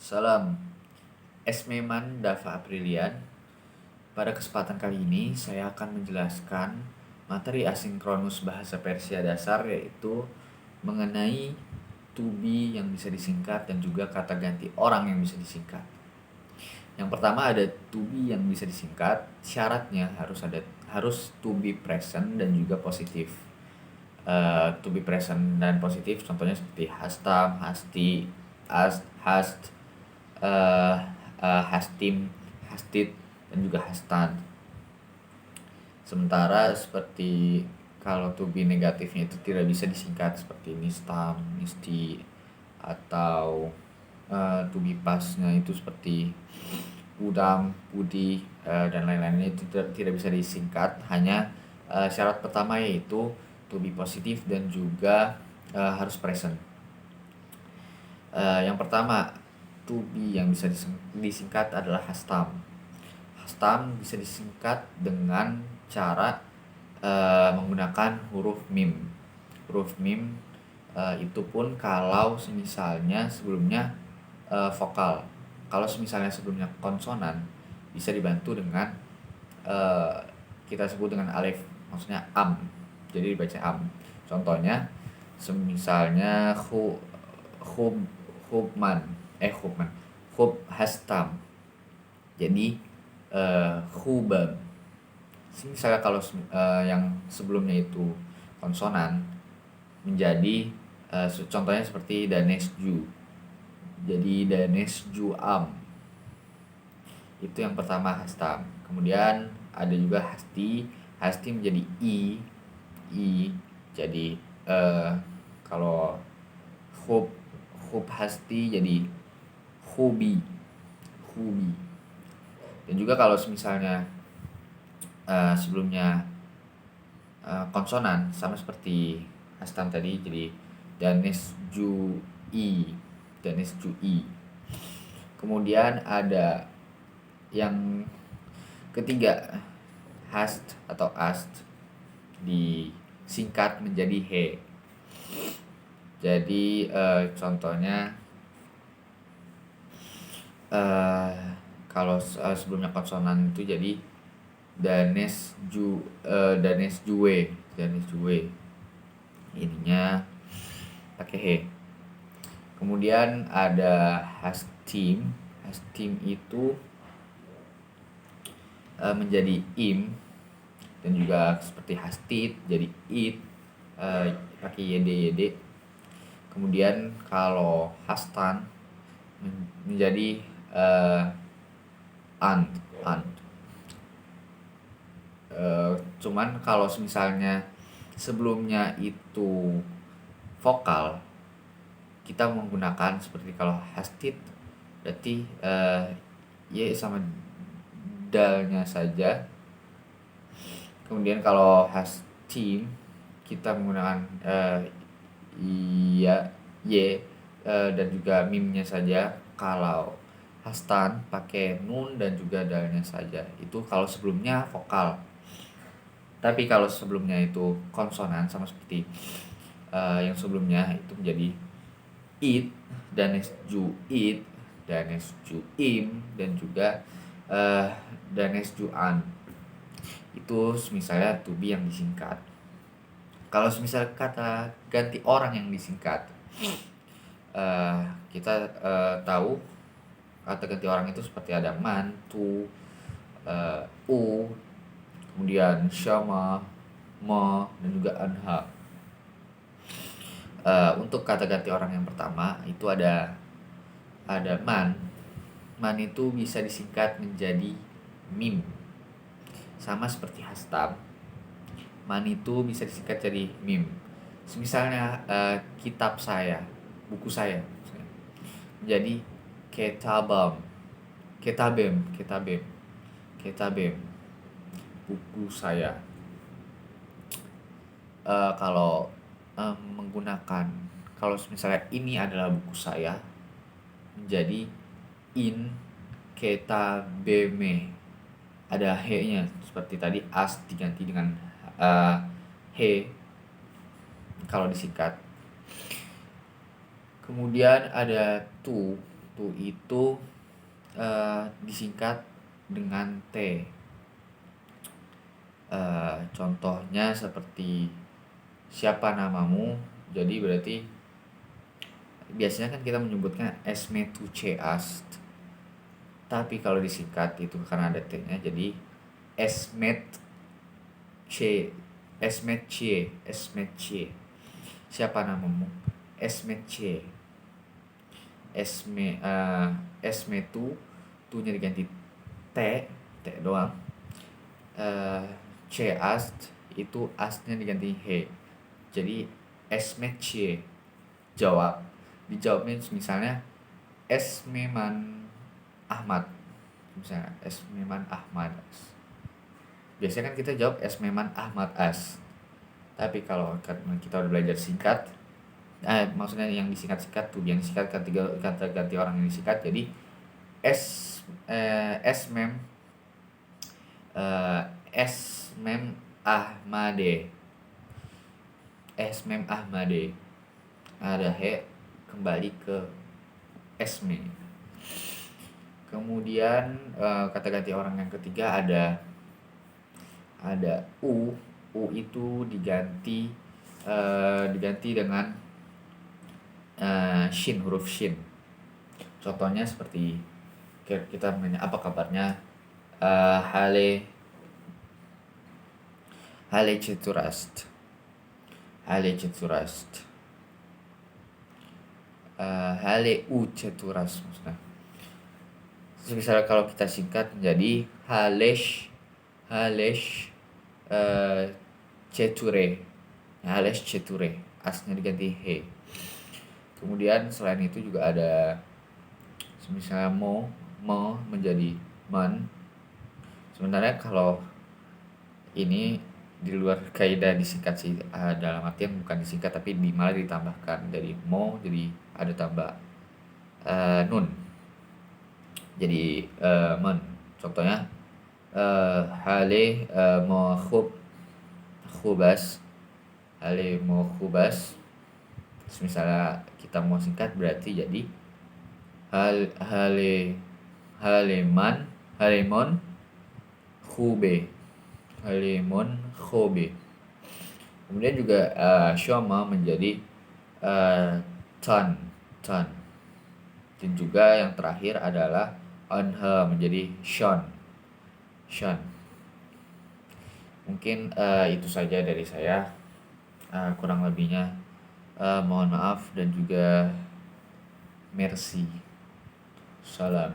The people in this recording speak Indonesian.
Salam, Esmeman Dava Aprilian. Pada kesempatan kali ini saya akan menjelaskan materi asinkronus bahasa Persia dasar, yaitu mengenai to be yang bisa disingkat dan juga kata ganti orang yang bisa disingkat. Yang pertama ada to be yang bisa disingkat, syaratnya harus to be present dan juga positif. To be present dan positif contohnya seperti hastam, hasti, hast, hastim, hastit, dan juga hastan. Sementara seperti kalau to be negatifnya itu tidak bisa disingkat seperti nistam, nisti, atau to be pastnya itu seperti udam, pudi, dan lain-lainnya itu tidak bisa disingkat. Hanya syarat pertama yaitu to be positif dan juga harus present. Yang pertama, to be yang bisa disingkat adalah hastam. Hastam bisa disingkat dengan cara menggunakan huruf mim. Huruf mim itu pun kalau misalnya sebelumnya vokal. Kalau misalnya sebelumnya konsonan bisa dibantu dengan kita sebut dengan alif, maksudnya am. Jadi dibaca am. Contohnya misalnya hubman, hub hastam. Jadi hubam. Misalnya kalau yang sebelumnya itu konsonan menjadi contohnya seperti danesju. Jadi danesju am. Itu yang pertama hastam. Kemudian ada juga hasti. Hasti menjadi i. Jadi kalau hub hasti jadi hubi. Dan juga kalau misalnya sebelumnya konsonan sama seperti hastam tadi, jadi danesjui. Kemudian ada yang ketiga, hast atau ast disingkat menjadi he. Jadi contohnya kalau sebelumnya konsonan itu jadi danesjue. Ininya pakai he. Kemudian ada hastim. Hastim itu menjadi im, dan juga seperti hastit jadi it, pakai yd. Kemudian kalau hastan menjadi ant. Cuman kalau misalnya sebelumnya itu vokal, kita menggunakan seperti kalau hastit berarti y sama dalnya saja. Kemudian kalau hastim kita menggunakan y dan juga mimnya saja. Kalau hastan pakai nun dan juga dalnya saja. Itu kalau sebelumnya vokal. Tapi kalau sebelumnya itu konsonan sama seperti yang sebelumnya itu menjadi it, danesjuit, danesjuim, dan juga danesjuan. Itu misalnya to be yang disingkat. Kalau misalnya kata ganti orang yang disingkat, kita tahu kata ganti orang itu seperti ada man, tu, kemudian syama, ma, dan juga anha. Untuk kata ganti orang yang pertama itu ada man. Man itu bisa disingkat menjadi mim. Sama seperti hastam, man itu bisa disingkat jadi mim. Misalnya kitab saya, buku saya menjadi ketabem, buku saya. Kalau menggunakan, kalau misalnya ini adalah buku saya, menjadi in ketabeme, ada he-nya seperti tadi, as diganti dengan he kalau disingkat. Kemudian ada tu Tu itu disingkat dengan T. Contohnya seperti siapa namamu. Jadi berarti biasanya kan kita menyebutnya Esme tu ce ast. Tapi kalau disingkat itu karena ada T-nya jadi Esmet C. Esmet C. Esmet C. Siapa namamu? Esmet C. Esme tu nya diganti T. T doang. C ast itu ast-nya diganti he. Jadi Esmet C. Jawab. Dijawabnya misalnya Esmeman Ahmad. Misalnya Esmeman Ahmad. Biasanya kan kita jawab Esmeman Ahmad As. Tapi kalau kita udah belajar singkat, maksudnya yang disingkat-singkat tuh, yang disingkat ganti orang yang disingkat. Jadi Esmem Ahmade. Esmem Ahmade. Ada he kembali ke Esme. Kemudian kata ganti orang yang ketiga ada u. U itu diganti dengan shin, huruf shin. Contohnya seperti kita menanya apa kabarnya, hale ceturast. Hale ceturast. Hale u ceturast maksudnya. Misalnya kalau kita singkat menjadi halesh ceture. Halesh ceture. Asnya diganti he. Kemudian selain itu juga ada misalnya mo menjadi man. Sebenarnya kalau ini di luar kaidah disingkat sih, dalam artian bukan disingkat tapi malah ditambahkan dari mo jadi ada tambah nun jadi man. Contohnya hale mo khubas. Hale mo khubas. Terus misalnya kita mau singkat berarti jadi halemon khube. Halemon khobe. Kemudian juga shoma menjadi ton. Dan juga yang terakhir adalah onhe menjadi shon. Mungkin itu saja dari saya. Kurang lebihnya mohon maaf dan juga merci. Salam.